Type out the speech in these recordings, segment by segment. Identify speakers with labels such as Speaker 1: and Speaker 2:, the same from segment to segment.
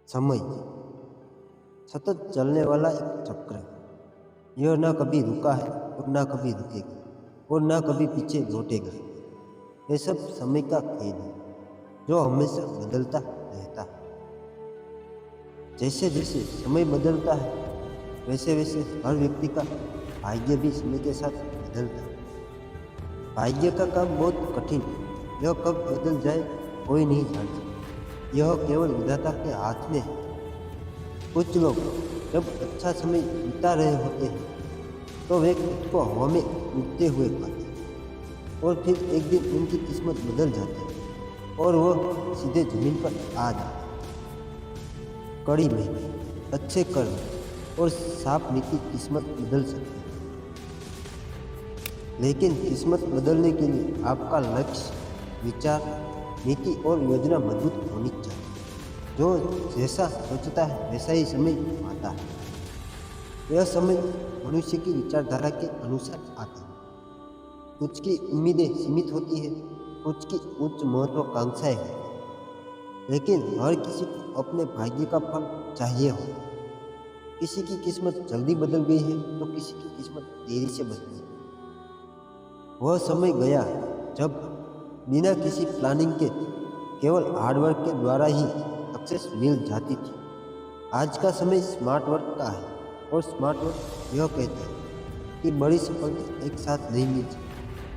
Speaker 1: समय सतत चलने वाला एक चक्र है। यह ना कभी रुका है और ना कभी रुकेगा और ना कभी पीछे लौटेगा। यह सब समय का खेल है जो हमेशा बदलता रहता है। जैसे जैसे समय बदलता है वैसे वैसे हर व्यक्ति का भाग्य भी समय के साथ बदलता है। भाग्य का काम बहुत कठिन है। यह कब बदल जाए कोई नहीं जानता। यह केवल विधाता के हाथ में है। कुछ लोग जब अच्छा समय बिता रहे होते हैं तो वे खुद को हवा में उड़ते हुए पाते हैं और फिर एक दिन उनकी किस्मत बदल जाती है और वह सीधे जमीन पर आ जाते हैं। कड़ी मेहनत, अच्छे कर्म और साफ नीति किस्मत बदल सकती है, लेकिन किस्मत बदलने के लिए आपका लक्ष्य, विचार, नीति और योजना मजबूत होनी चाहिए। जो जैसा सोचता है वैसा ही समय आता है। यह समय मनुष्य की विचारधारा के अनुसार आता है। कुछ की उम्मीदें सीमित होती है, कुछ की उच्च महत्वाकांक्षाएं हैं, लेकिन हर किसी को अपने भाग्य का फल चाहिए हो। किसी की किस्मत जल्दी बदल गई है तो किसी की किस्मत देरी से बदली। वह समय गया जब बिना किसी प्लानिंग के केवल हार्डवर्क के द्वारा ही सक्सेस मिल जाती थी। आज का समय स्मार्ट वर्क का है और स्मार्ट वर्क यह कहता है कि बड़ी सफलता एक साथ नहीं मिलती।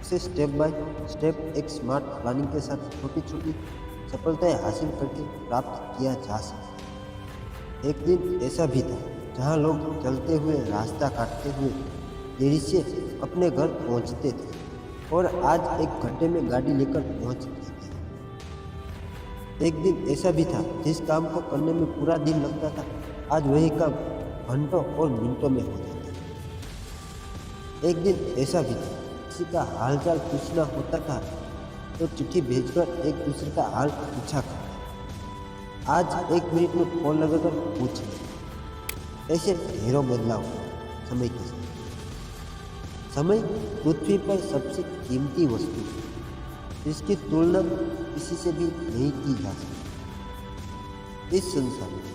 Speaker 1: उसे स्टेप बाय स्टेप एक स्मार्ट प्लानिंग के साथ छोटी छोटी सफलताएं हासिल करके प्राप्त किया जा सकता है। एक दिन ऐसा भी था जहां लोग चलते हुए, रास्ता काटते हुए देरी से अपने घर पहुंचते थे और आज एक घंटे में गाड़ी लेकर पहुंच गए थे। एक दिन ऐसा भी था जिस काम को करने में पूरा दिन लगता था, आज वही काम घंटों और मिनटों में हो जाता है। एक दिन ऐसा भी था किसी का हालचाल पूछना होता था तो चिट्ठी भेजकर एक दूसरे का हाल पूछा करता। आज एक मिनट में फोन लगाकर पूछ ले। ऐसे ढेरों बदलाव समय के साथ। समय पृथ्वी पर सबसे कीमती वस्तु है जिसकी तुलना किसी से भी नहीं की जा सकती। इस संसार में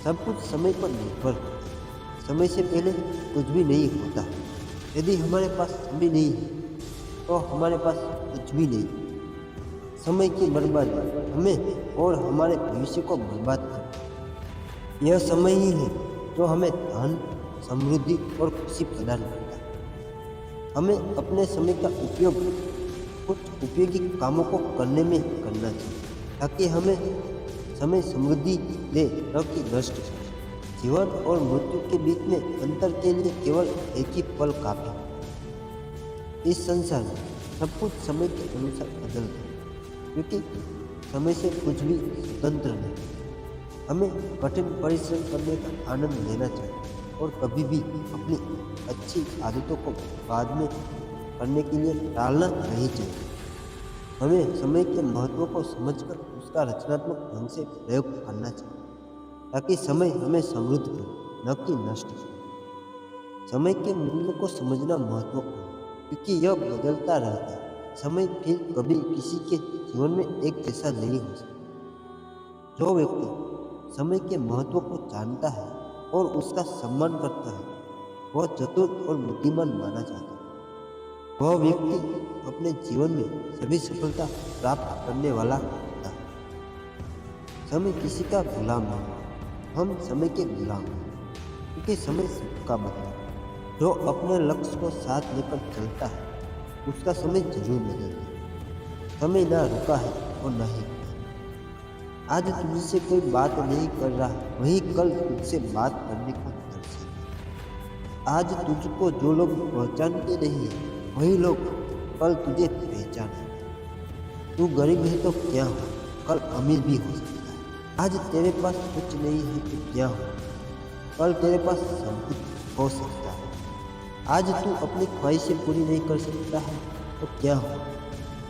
Speaker 1: सब कुछ समय पर निर्भर करता है। समय से पहले कुछ भी नहीं होता। यदि हमारे पास समय नहीं है तो हमारे पास कुछ भी नहीं। समय की बर्बादी हमें और हमारे भविष्य को बर्बाद करता है। यह समय ही है जो हमें धन, समृद्धि और खुशी प्रदान करता है। हमें अपने समय का उपयोग कुछ उपयोगी कामों को करने में करना चाहिए ताकि हमें समय समृद्धि दे, न कि नष्ट हो। जीवन और मृत्यु के बीच में अंतर के लिए केवल एक ही पल काफी है। इस संसार में सब कुछ समय के अनुसार बदलता है क्योंकि समय से कुछ भी स्वतंत्र नहीं। हमें कठिन परिश्रम करने का आनंद लेना चाहिए और कभी भी अपनी अच्छी आदतों को बाद में करने के लिए टालना नहीं चाहिए। हमें समय के महत्व को समझकर उसका रचनात्मक ढंग से प्रयोग करना चाहिए ताकि समय हमें समृद्ध करे, न कि नष्ट करे। समय के मूल्य को समझना महत्वपूर्ण है क्योंकि यह बदलता रहता है। समय फिर कभी किसी के जीवन में एक जैसा नहीं हो सकता। जो व्यक्ति समय के महत्व को जानता है और उसका सम्मान करता है वह चतुर और बुद्धिमान माना जाता है। वह व्यक्ति अपने जीवन में सभी सफलता प्राप्त करने वाला होता है। समय किसी का गुलाम नहीं, हम समय के गुलाम हैं क्योंकि समय सबका बदला है। जो अपने लक्ष्य को साथ लेकर चलता है उसका समय जरूर बदलता है। समय ना रुका है और ना ही रुका। आज तुझसे कोई बात नहीं कर रहा वही कल तुझसे बात करने को तरसेगा। आज तुझको जो लोग पहचानते नहीं है वही लोग कल तुझे पहचाने। तू गरीब है तो क्या हो, कल अमीर भी हो सकता है। आज तेरे पास कुछ नहीं है तो क्या हो, कल तेरे पास सब कुछ हो सकता है। आज तू अपनी ख्वाहिशें पूरी नहीं कर सकता है तो क्या हो,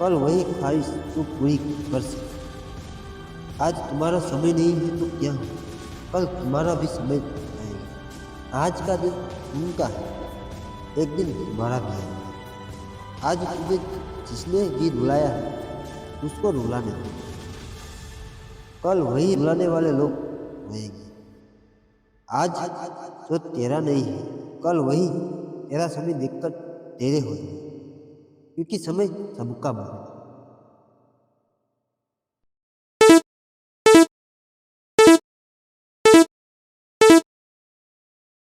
Speaker 1: कल वही ख्वाहिश तू पूरी कर सकता है। आज तुम्हारा समय नहीं है तो क्या हो, कल तुम्हारा भी समय आएगा। आज का दिन उनका है, एक दिन तुम्हारा भी आएगा। आज तुझे जिसने भी रुलाया है उसको रुलाने दो, कल वही रुलाने वाले लोग होएगी। आज जो तेरा नहीं है, कल वही तेरा समय देखकर तेरे हो जाए, क्योंकि समय सबका बना।